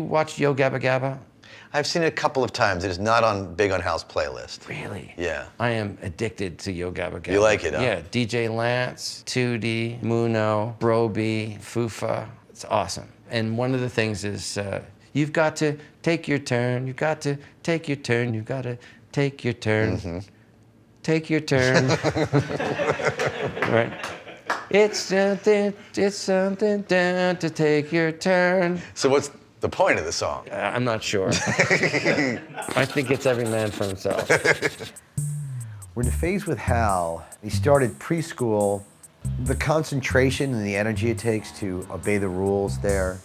watch Yo Gabba Gabba? I've seen it a couple of times. It is not on big on Hal's playlist. Really? Yeah. I am addicted to Yo Gabba Gabba. You like it, huh? Yeah, DJ Lance, Tootie, Muno, Broby, Fufa. It's awesome. And one of the things is, you've got to take your turn, you've got to take your turn, you've got to take your turn. Mm-hmm. Take your turn. Right? It's something to take your turn. So what's the point of the song? I'm not sure. I think it's every man for himself. We're in a phase with Hal. He started preschool. The concentration and the energy it takes to obey the rules there,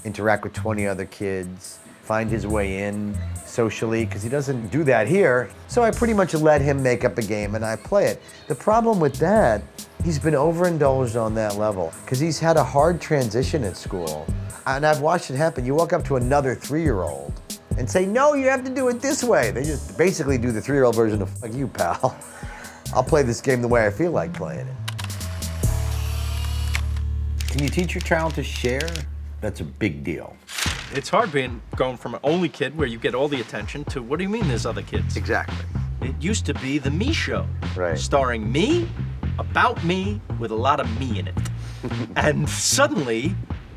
interact with 20 other kids, find his way in socially, because he doesn't do that here. So I pretty much let him make up a game and I play it. The problem with that, he's been overindulged on that level, because he's had a hard transition at school. And I've watched it happen. You walk up to another 3-year-old and say, no, you have to do it this way. They just basically do the 3-year-old version of, fuck you, pal. I'll play this game the way I feel like playing it. Can you teach your child to share? That's a big deal. It's hard going from an only kid where you get all the attention to, what do you mean there's other kids? Exactly. It used to be the me show. Right. Starring me, about me, with a lot of me in it. And suddenly,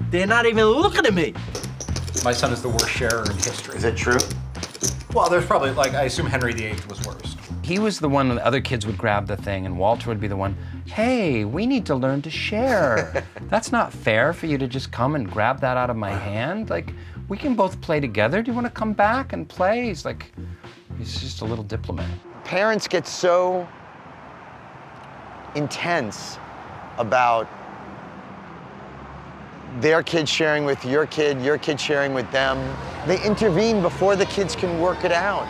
they're not even looking at me. My son is the worst sharer in history. Is that true? Well, there's probably, like, I assume Henry VIII was worst. He was the one, the other kids would grab the thing, and Walter would be the one, hey, we need to learn to share. That's not fair for you to just come and grab that out of my hand. Like, we can both play together. Do you want to come back and play? He's like, he's just a little diplomat. Parents get so intense about their kid sharing with your kid sharing with them. They intervene before the kids can work it out.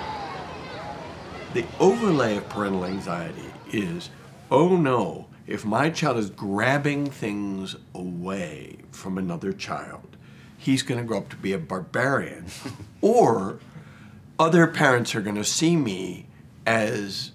The overlay of parental anxiety is, oh no, if my child is grabbing things away from another child, he's going to grow up to be a barbarian. Or other parents are going to see me as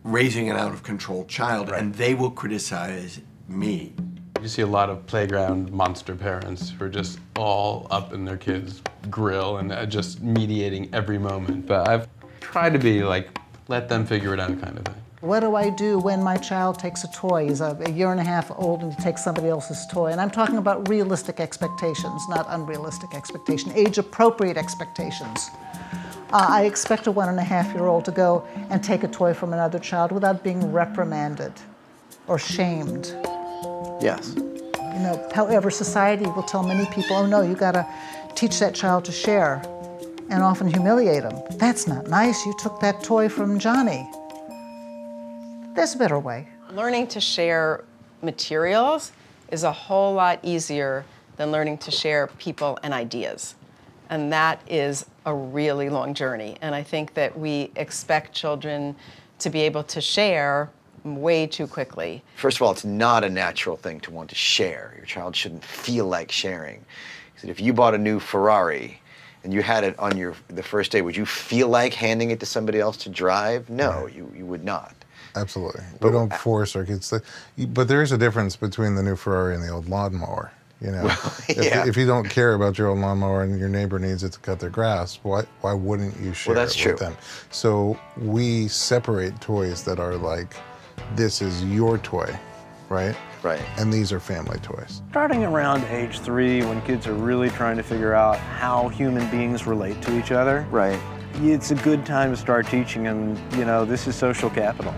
raising an out-of-control child, right, and they will criticize me. You see a lot of playground monster parents who are just all up in their kids' grill and just mediating every moment. But I've tried to be like, let them figure it out kind of thing. What do I do when my child takes a toy? He's a year and a half old and he takes somebody else's toy. And I'm talking about realistic expectations, not unrealistic expectations, age-appropriate expectations. I expect a 1.5-year-old to go and take a toy from another child without being reprimanded or shamed. Yes. You know, however, society will tell many people, oh no, you gotta teach that child to share, and often humiliate them. That's not nice, you took that toy from Johnny. There's a better way. Learning to share materials is a whole lot easier than learning to share people and ideas. And that is a really long journey. And I think that we expect children to be able to share way too quickly. First of all, it's not a natural thing to want to share. Your child shouldn't feel like sharing. So if you bought a new Ferrari and you had it on the first day, would you feel like handing it to somebody else to drive? No, you would not. Absolutely. We don't force our kids to. But there is a difference between the new Ferrari and the old lawnmower. You know, well, yeah. if you don't care about your old lawnmower and your neighbor needs it to cut their grass, why wouldn't you share it with them? So we separate toys that are like, this is your toy, right? Right. And these are family toys. Starting around age 3, when kids are really trying to figure out how human beings relate to each other, right, it's a good time to start teaching them, you know, this is social capital.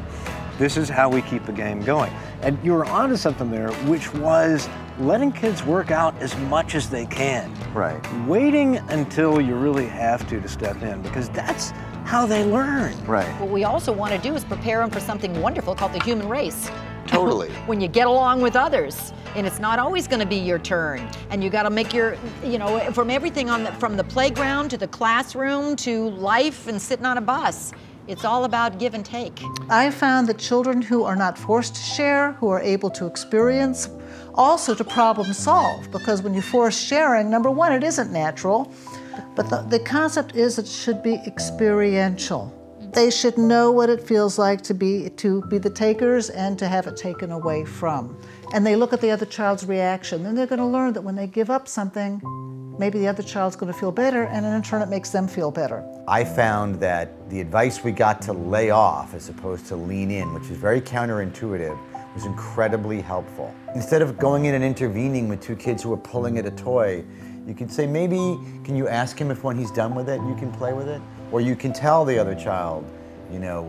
This is how we keep the game going. And you were onto something there, which was letting kids work out as much as they can. Right. Waiting until you really have to step in, because that's how they learn. Right. What we also want to do is prepare them for something wonderful called the human race. Totally. When you get along with others, and it's not always going to be your turn, and you got to make your, you know, from everything from the playground to the classroom to life and sitting on a bus. It's all about give and take. I found that children who are not forced to share, who are able to experience, also to problem solve, because when you force sharing, number one, it isn't natural, but the concept is it should be experiential. They should know what it feels like to be the takers and to have it taken away from. And they look at the other child's reaction, and they're going to learn that when they give up something, maybe the other child's going to feel better, and in turn it makes them feel better. I found that the advice we got to lay off as opposed to lean in, which is very counterintuitive, was incredibly helpful. Instead of going in and intervening with two kids who are pulling at a toy, you can say, maybe, can you ask him if when he's done with it, you can play with it? Or you can tell the other child, you know,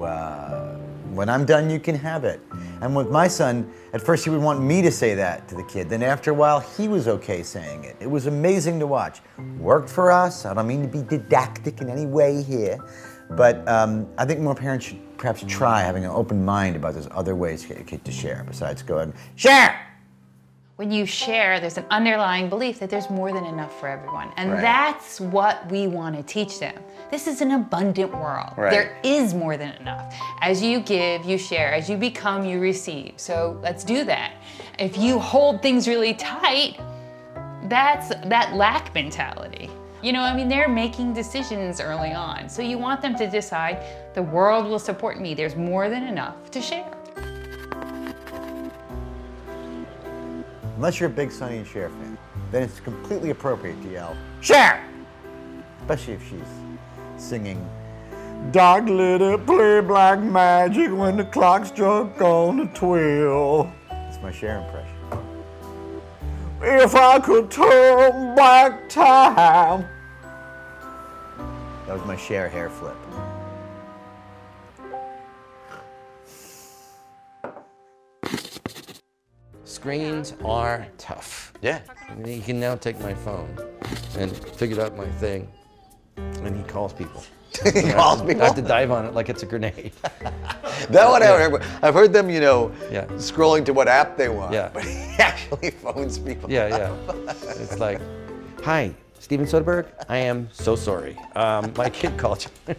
when I'm done, you can have it. And with my son, at first he would want me to say that to the kid. Then after a while, he was okay saying it. It was amazing to watch. Worked for us. I don't mean to be didactic in any way here, but I think more parents should perhaps try having an open mind about those other ways to get your kid to share, besides go ahead and share! When you share, there's an underlying belief that there's more than enough for everyone. And Right. that's what we want to teach them. This is an abundant world. Right. There is more than enough. As you give, you share. As you become, you receive. So let's do that. If you hold things really tight, that's that lack mentality. You know, I mean, they're making decisions early on. So you want them to decide, the world will support me. There's more than enough to share. Unless you're a big Sonny and Cher fan, then it's completely appropriate to yell, Cher! Especially if she's singing, dark glitter, play black magic when the clock struck on the 12. That's my Cher impression. If I could turn back time. That was my Cher hair flip. Screens are tough. Yeah. He can now take my phone and figure out my thing, and he calls people. He calls people? I have to dive on it like it's a grenade. That one I've heard them, you know, Yeah. scrolling to what app they want. Yeah. But he actually phones people. Yeah. It's like, hi, Steven Soderbergh. I am so sorry. My kid called you.